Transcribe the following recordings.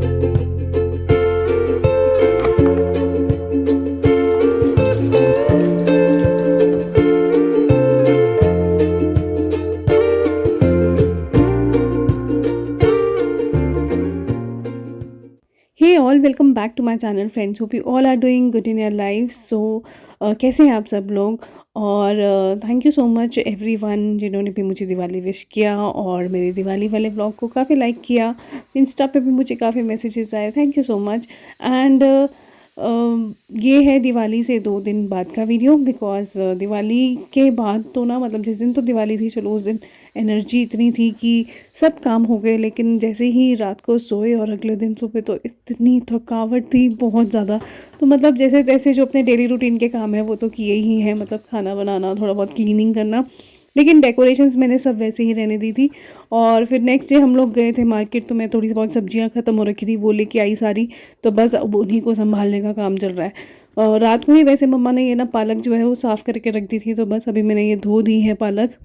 Hey all, welcome back to my channel friends. Hope you all are doing good in your life. So कैसे हैं आप सब लोग। और thank you so much everyone जिन्होंने भी मुझे दिवाली विश किया और मेरे दिवाली वाले ब्लॉग को काफ़ी लाइक किया। इंस्टा पे भी मुझे काफ़ी मैसेजेस आए, thank you so much. And ये है दिवाली से 2 दिन बाद का वीडियो, बिकॉज दिवाली के बाद तो ना, मतलब जिस दिन तो दिवाली थी, चलो उस दिन एनर्जी इतनी थी कि सब काम हो गए, लेकिन जैसे ही रात को सोए और अगले दिन सुबह तो इतनी थकावट थी बहुत ज़्यादा। तो मतलब जैसे तैसे जो अपने डेली रूटीन के काम है वो तो किए ही हैं, मतलब खाना बनाना, थोड़ा बहुत क्लीनिंग करना, लेकिन डेकोरेशंस मैंने सब वैसे ही रहने दी थी। और फिर नेक्स्ट डे हम लोग गए थे मार्केट, तो मैं थोड़ी बहुत सब्जियां ख़त्म हो रखी थी वो लेके आई सारी। तो बस अब उन्हीं को संभालने का काम चल रहा है। और रात को ही वैसे मम्मा ने ये ना पालक जो है वो साफ़ करके रख दी थी, तो बस अभी मैंने ये धो दी है पालक।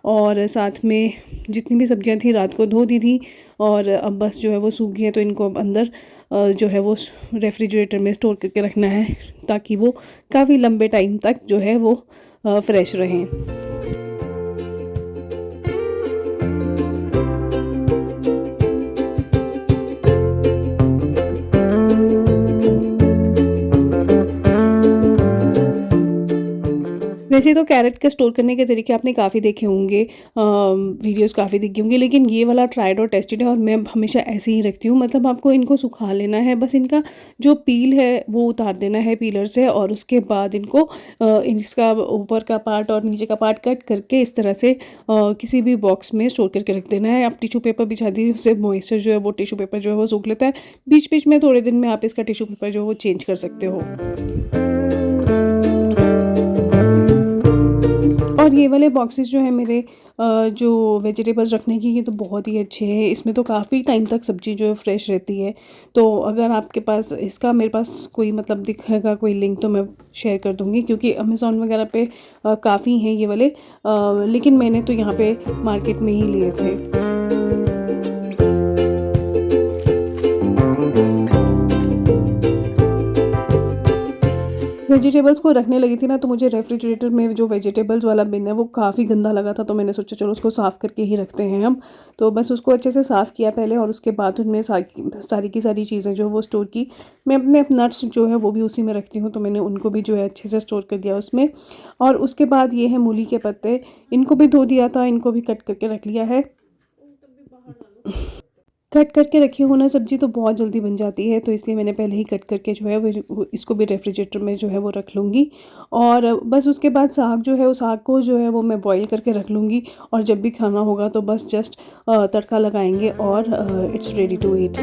और साथ में जितनी भी सब्जियां थी रात को धो दी थी, और अब बस जो है वो सूख गई है, तो इनको अब अंदर जो है वो रेफ्रिजरेटर में स्टोर करके रखना है, ताकि वो काफ़ी लंबे टाइम तक जो है वो फ्रेश रहें। वैसे तो कैरेट का स्टोर करने के तरीके आपने काफ़ी देखे होंगे, वीडियोस काफ़ी देखी होंगी, लेकिन ये वाला ट्राइड और टेस्टेड है और मैं हमेशा ऐसे ही रखती हूँ। मतलब आपको इनको सुखा लेना है, बस इनका जो पील है वो उतार देना है पीलर से, और उसके बाद इनको इसका ऊपर का पार्ट और नीचे का पार्ट कट करके इस तरह से किसी भी बॉक्स में स्टोर करके रख देना है। आप टिश्यू पेपर बिछा दीजिए, उससे मॉइस्चर जो है वो टिश्यू पेपर जो है वो सूख लेता है। बीच बीच में थोड़े दिन में आप इसका टिश्यू पेपर जो है वो चेंज कर सकते हो। और ये वाले बॉक्सेस जो है मेरे जो वेजिटेबल्स रखने की, ये तो बहुत ही अच्छे हैं। इसमें तो काफ़ी टाइम तक सब्ज़ी जो है फ्रेश रहती है। तो अगर आपके पास इसका, मेरे पास कोई मतलब दिखेगा कोई लिंक, तो मैं शेयर कर दूँगी, क्योंकि अमेज़ॉन वगैरह पे काफ़ी हैं ये वाले, लेकिन मैंने तो यहाँ पे मार्केट में ही लिए थे। वेजिटेबल्स को रखने लगी थी ना, तो मुझे रेफ्रिजरेटर में जो वेजिटेबल्स वाला बिन है वो काफ़ी गंदा लगा था, तो मैंने सोचा चलो उसको साफ़ करके ही रखते हैं हम। तो बस उसको अच्छे से साफ़ किया पहले, और उसके बाद उनमें सारी की सारी चीज़ें जो वो स्टोर की। मैं अपने नट्स जो है वो भी उसी में रखती हूँ, तो मैंने उनको भी जो है अच्छे से स्टोर कर दिया उसमें। और उसके बाद ये है मूली के पत्ते, इनको भी धो दिया था, इनको भी कट करके रख लिया है। कट करके रखी हो ना सब्ज़ी तो बहुत जल्दी बन जाती है, तो इसलिए मैंने पहले ही कट करके जो है वो इसको भी रेफ्रिजरेटर में जो है वो रख लूँगी। और बस उसके बाद साग जो है, उस साग को जो है वो मैं बॉईल करके रख लूँगी, और जब भी खाना होगा तो बस जस्ट तड़का लगाएंगे और इट्स रेडी टू ईट।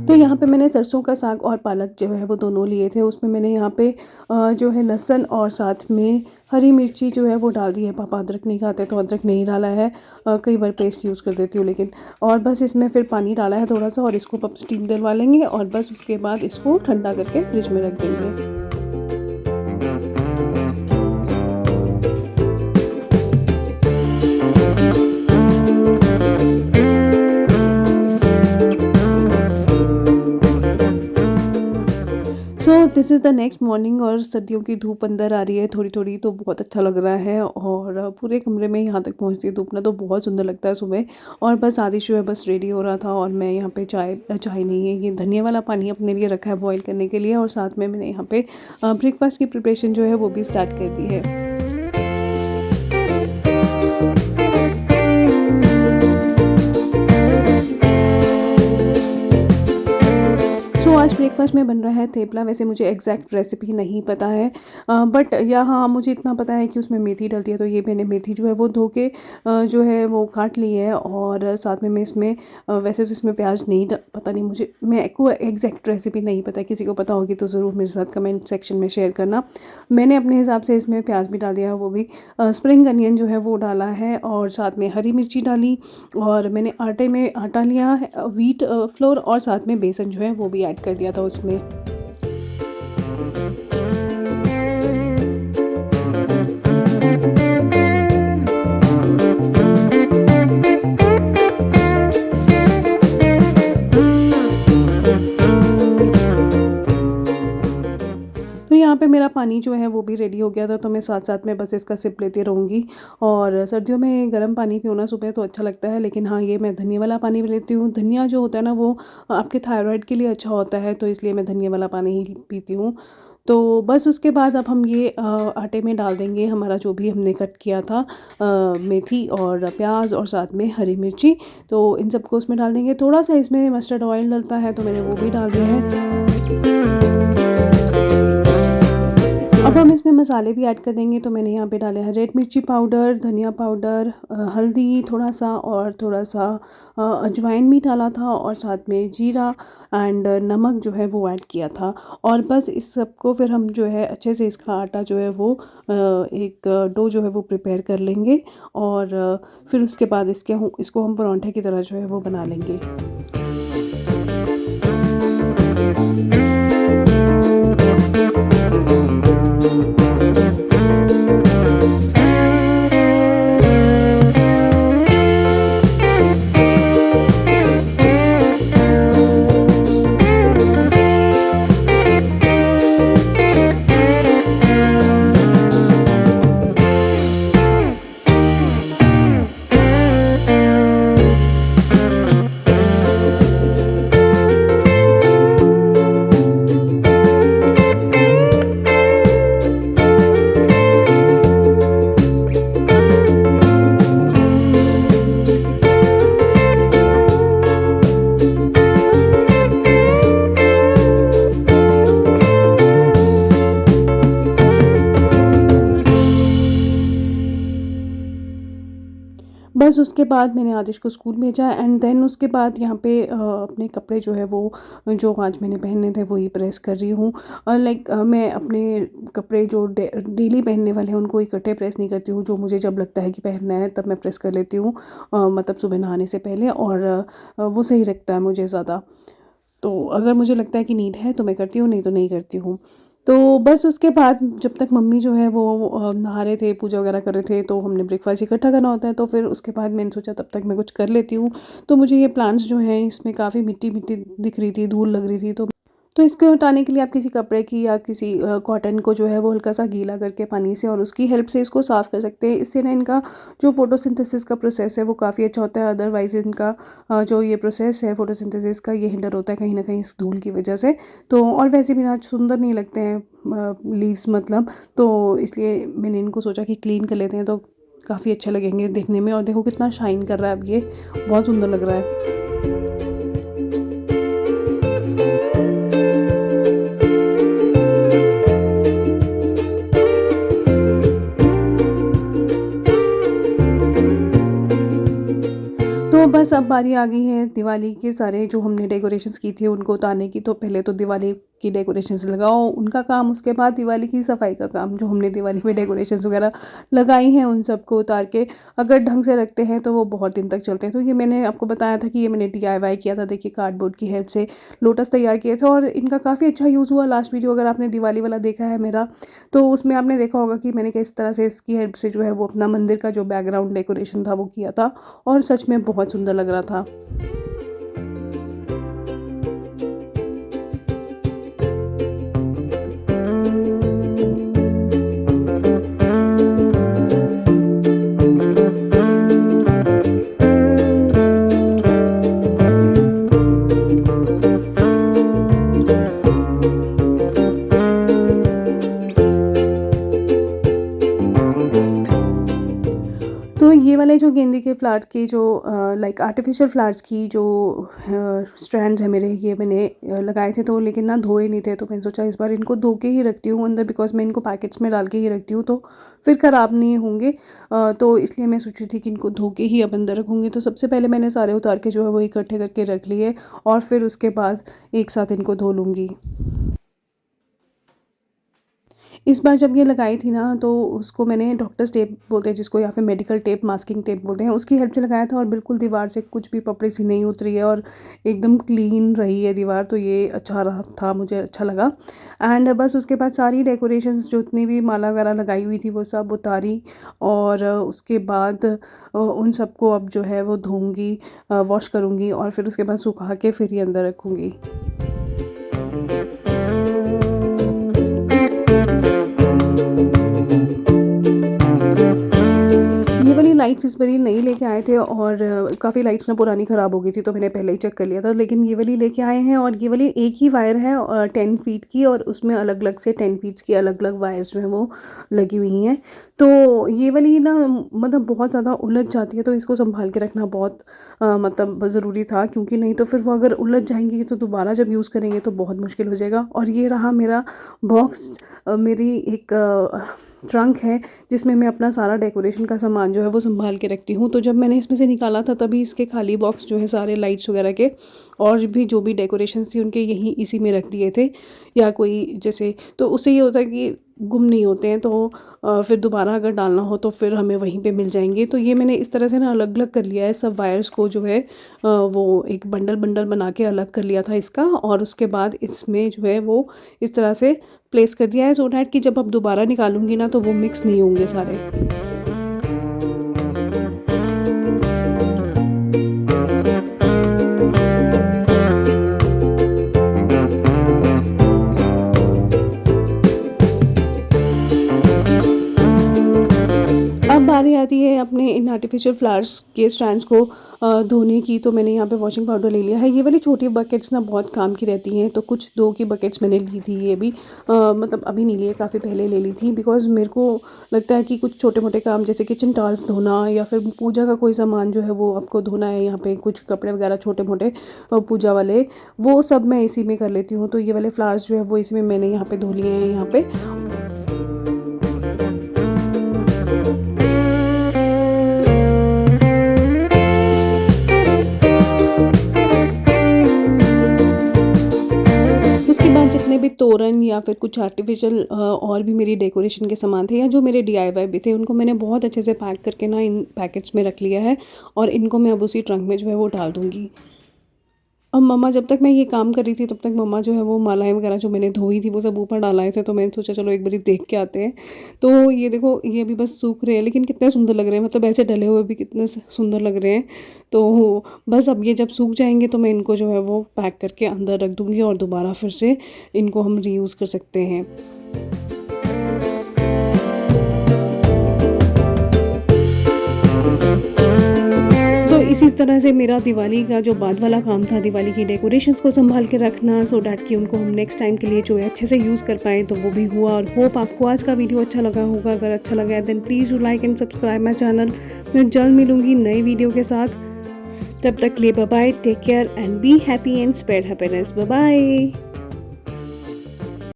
तो यहाँ पे मैंने सरसों का साग और पालक जो है वो दोनों लिए थे। उसमें मैंने यहाँ पे जो है लहसुन और साथ में हरी मिर्ची जो है वो डाल दी है। पापा अदरक नहीं खाते तो अदरक नहीं डाला है, कई बार पेस्ट यूज़ कर देती हूँ लेकिन। और बस इसमें फिर पानी डाला है थोड़ा सा, और इसको अब स्टीम दिलवा लेंगे, और बस उसके बाद इसको ठंडा करके फ्रिज में रख देंगे। So this is the next morning, और सर्दियों की धूप अंदर आ रही है थोड़ी थोड़ी, तो बहुत अच्छा लग रहा है। और पूरे कमरे में यहाँ तक पहुँचती है धूप ना, तो बहुत सुंदर लगता है सुबह। और बस आदिश जो है बस रेडी हो रहा था, और मैं यहाँ पे चाय नहीं है, ये धनिया वाला पानी अपने लिए रखा है बॉईल करने के लिए, और साथ में मैंने यहाँ पे ब्रेकफास्ट की प्रिपरेशन जो है वो भी स्टार्ट कर दी है। आज ब्रेकफास्ट में बन रहा है थेपला। वैसे मुझे एग्जैक्ट रेसिपी नहीं पता है, बट या हाँ, मुझे इतना पता है कि उसमें मेथी डलती है, तो ये मैंने मेथी जो है वो धो के जो है वो काट ली है। और साथ में मैं इसमें वैसे तो इसमें प्याज नहीं पता नहीं, मुझे मैं को एग्जैक्ट रेसिपी नहीं पता, किसी को पता होगी तो ज़रूर मेरे साथ कमेंट सेक्शन में शेयर करना। मैंने अपने हिसाब से इसमें प्याज भी डाल दिया है, वो भी स्प्रिंग अनियन जो है वो डाला है, और साथ में हरी मिर्ची डाली। और मैंने आटे में आटा लिया है, व्हीट फ्लोर, और साथ में बेसन जो है वो भी ऐड कर दिया था उसमें। तो यहाँ पे मेरा पानी जो है वो भी रेडी हो गया था, तो मैं साथ-साथ में बस इसका सिप लेती रहूँगी। और सर्दियों में गर्म पानी पीना सुबह तो अच्छा लगता है, लेकिन हाँ, ये मैं धनिया वाला पानी भी लेती हूँ। धनिया जो होता है ना वो आपके थायरॉइड के लिए अच्छा होता है, तो इसलिए मैं धनिया वाला पानी ही पीती हूँ। तो बस उसके बाद अब हम ये आटे में डाल देंगे हमारा जो भी हमने कट किया था मेथी और प्याज़ और साथ में हरी मिर्ची। तो इन सबको उसमें डाल देंगे। थोड़ा-सा इसमें मस्टर्ड ऑयल डलता है, तो मैंने वो भी डाल दिया है। अब हम इसमें मसाले भी ऐड कर देंगे। तो मैंने यहाँ पे डाले हैं रेड मिर्ची पाउडर, धनिया पाउडर, हल्दी थोड़ा-सा और थोड़ा-सा अजवाइन भी डाला था और साथ में जीरा एंड नमक जो है वो ऐड किया था। और बस इस सबको फिर हम जो है अच्छे से इसका आटा जो है वो एक डो जो है वो प्रिपेयर कर लेंगे। और फिर उसके बाद इसको हम परांठे की तरह जो है वो बना लेंगे। बस उसके बाद मैंने आदिश को स्कूल भेजा एंड देन उसके बाद यहाँ पे अपने कपड़े जो है वो जो आज मैंने पहने थे वही प्रेस कर रही हूँ। और मैं अपने कपड़े जो डेली पहनने वाले हैं उनको इकट्ठे प्रेस नहीं करती हूँ। जो मुझे जब लगता है कि पहनना है तब मैं प्रेस कर लेती हूँ, मतलब सुबह नहाने से पहले। और वो सही लगता है मुझे ज़्यादा। तो अगर मुझे लगता है कि नीड है तो मैं करती हूँ, नहीं तो नहीं करती हूँ। तो बस उसके बाद जब तक मम्मी जो है वो नहा रहे थे, पूजा वगैरह कर रहे थे, तो हमने ब्रेकफ़ास्ट इकट्ठा करना होता है। तो फिर उसके बाद मैंने सोचा तब तक मैं कुछ कर लेती हूँ। तो मुझे ये प्लांट्स जो हैं इसमें काफ़ी मिट्टी-मिट्टी दिख रही थी, धूल लग रही थी। तो इसको हटाने के लिए आप किसी कपड़े की या किसी कॉटन को जो है वो हल्का-सा गीला करके पानी से और उसकी हेल्प से इसको साफ़ कर सकते हैं। इससे ना इनका जो फ़ोटोसिंथेसिस का प्रोसेस है वो काफ़ी अच्छा होता है। अदरवाइज़ इनका जो ये प्रोसेस है फ़ोटोसिंथेसिस का, ये हिंडर होता है कहीं न कहीं इस धूल की वजह से। तो और वैसे भी ना सुंदर नहीं लगते हैं लीव्स मतलब। तो इसलिए मैंने इनको सोचा कि क्लीन कर लेते हैं तो काफ़ी अच्छे लगेंगे देखने में। और देखो कितना शाइन कर रहा है अब ये, बहुत सुंदर लग रहा है। तो बस अब बारी आ गई है दिवाली के सारे जो हमने डेकोरेशंस की थी उनको उतारने की। तो पहले तो दिवाली की डेकोरेशंस लगाओ, उनका काम, उसके बाद दिवाली की सफाई का काम। जो हमने दिवाली में डेकोरेशंस वगैरह लगाई हैं उन सबको उतार के अगर ढंग से रखते हैं तो वो बहुत दिन तक चलते हैं। तो ये मैंने आपको बताया था कि ये मैंने DIY किया था। देखिए कार्डबोर्ड की हेल्प से लोटस तैयार किए थे और इनका काफ़ी अच्छा यूज़ हुआ। लास्ट वीडियो अगर आपने दिवाली वाला देखा है मेरा, तो उसमें आपने देखा होगा कि मैंने किस तरह से इसकी हेल्प से जो है वो अपना मंदिर का जो बैकग्राउंड डेकोरेशन था वो किया था। और सच में बहुत सुंदर लग रहा था। तो ये वाले जो गेंदे के फ्लावर्स की जो आर्टिफिशियल फ्लावर्स की जो स्ट्रैंड्स हैं मेरे, ये मैंने लगाए थे। तो लेकिन ना धोए नहीं थे, तो मैंने सोचा इस बार इनको धो के ही रखती हूँ अंदर, बिकॉज मैं इनको पैकेट्स में डाल के ही रखती हूँ तो फिर ख़राब नहीं होंगे। तो इसलिए मैं सोच रही थी कि इनको धो के ही अब अंदर रखूँगी। तो सबसे पहले मैंने सारे उतार के जो है वो इकट्ठे करके रख लिए और फिर उसके बाद एक साथ इनको धो लूँगी। इस बार जब ये लगाई थी ना तो उसको मैंने डॉक्टर्स टेप बोलते हैं जिसको, या फिर मेडिकल टेप, मास्किंग टेप बोलते हैं, उसकी हेल्प से लगाया था। और बिल्कुल दीवार से कुछ भी पपड़ी सी नहीं उतरी है और एकदम क्लीन रही है दीवार। तो ये अच्छा रहा था, मुझे अच्छा लगा। एंड बस उसके बाद सारी डेकोरेशंस जितनी भी माला वगैरह लगाई हुई थी वो सब उतारी। और उसके बाद उन सबको अब जो है वो धोऊंगी, वॉश करूँगी और फिर उसके बाद सुखा के फिर ही अंदर रखूँगी। लाइट्स इस बारी नई लेके आए थे और काफ़ी लाइट्स ना पुरानी ख़राब हो गई थी, तो मैंने पहले ही चेक कर लिया था। लेकिन ये वाली लेके आए हैं और ये वाली एक ही वायर है 10 फीट की, और उसमें अलग अलग से 10 फीट्स की अलग अलग वायर्स जो हैं वो लगी हुई हैं। तो ये वाली ना मतलब बहुत ज़्यादा उलझ जाती है, तो इसको संभाल के रखना बहुत मतलब ज़रूरी था, क्योंकि नहीं तो फिर वो अगर उलझ जाएंगी तो दोबारा जब यूज़ करेंगे तो बहुत मुश्किल हो जाएगा। और ये रहा मेरा बॉक्स, मेरी एक ट्रंक है जिसमें मैं अपना सारा डेकोरेशन का सामान जो है वो संभाल के रखती हूँ। तो जब मैंने इसमें से निकाला था तभी इसके खाली बॉक्स जो है सारे लाइट्स वगैरह के और भी जो भी डेकोरेशन थी उनके यहीं इसी में रख दिए थे, या कोई जैसे, तो उससे ये होता है कि गुम नहीं होते हैं, तो फिर दोबारा अगर डालना हो तो फिर हमें वहीं पे मिल जाएंगे। तो ये मैंने इस तरह से ना अलग अलग कर लिया है सब वायर्स को, जो है वो एक बंडल बंडल बना के अलग कर लिया था इसका, और उसके बाद इसमें जो है वो इस तरह से प्लेस कर दिया है, सो डैट कि जब अब दोबारा निकालूंगी ना तो वो मिक्स नहीं होंगे सारे। अब बारी आती है अपने इन आर्टिफिशियल फ्लावर्स के स्टैंड्स को धोने की। तो मैंने यहाँ पे वॉशिंग पाउडर ले लिया है। ये वाली छोटी बकेट्स ना बहुत काम की रहती हैं, तो कुछ 2 की बकेट्स मैंने ली थी। ये भी मतलब अभी नहीं लिए, काफ़ी पहले ले ली थी, बिकॉज़ मेरे को लगता है कि कुछ छोटे मोटे काम जैसे किचन टॉवल्स धोना या फिर पूजा का कोई सामान जो है वो आपको धोना है, यहाँ पे कुछ कपड़े वगैरह छोटे मोटे पूजा वाले, वो सब मैं इसी में कर लेती हूँ। तो ये वाले फ्लावर्स जो है वो इसी में मैंने यहाँ पे धो लिए हैं यहाँ पे। उसके बाद जितने भी तोरण या फिर कुछ आर्टिफिशियल और भी मेरी डेकोरेशन के सामान थे या जो मेरे DIY भी थे, उनको मैंने बहुत अच्छे से पैक करके ना इन पैकेट्स में रख लिया है, और इनको मैं अब उसी ट्रंक में जो है वो डाल दूँगी। अब मम्मा, जब तक मैं ये काम कर रही थी तब तक मम्मा जो है वो मालाएं वगैरह जो मैंने धोई थी वो सब ऊपर डालाए थे, तो मैंने सोचा चलो एक बारी देख के आते हैं। तो ये देखो, ये भी बस सूख रहे हैं, लेकिन कितने सुंदर लग रहे हैं, मतलब ऐसे डले हुए भी कितने सुंदर लग रहे हैं। तो बस अब ये जब सूख जाएंगे तो मैं इनको जो है वो पैक करके अंदर रख दूँगी, और दोबारा फिर से इनको हम रीयूज़ कर सकते हैं। तो इसी तरह से मेरा दिवाली का जो बाद वाला काम था, दिवाली की डेकोरेशंस को संभाल के रखना, सो डैट कि उनको हम नेक्स्ट टाइम के लिए जो है अच्छे से यूज़ कर पाएँ, तो वो भी हुआ। और होप आपको आज का वीडियो अच्छा लगा होगा। अगर अच्छा लगा है then please do like and subscribe my channel. मैं जल्द मिलूँगी नई वीडियो के साथ। तब तक के लिए bye bye, take care and be happy and spread happiness. Bye bye.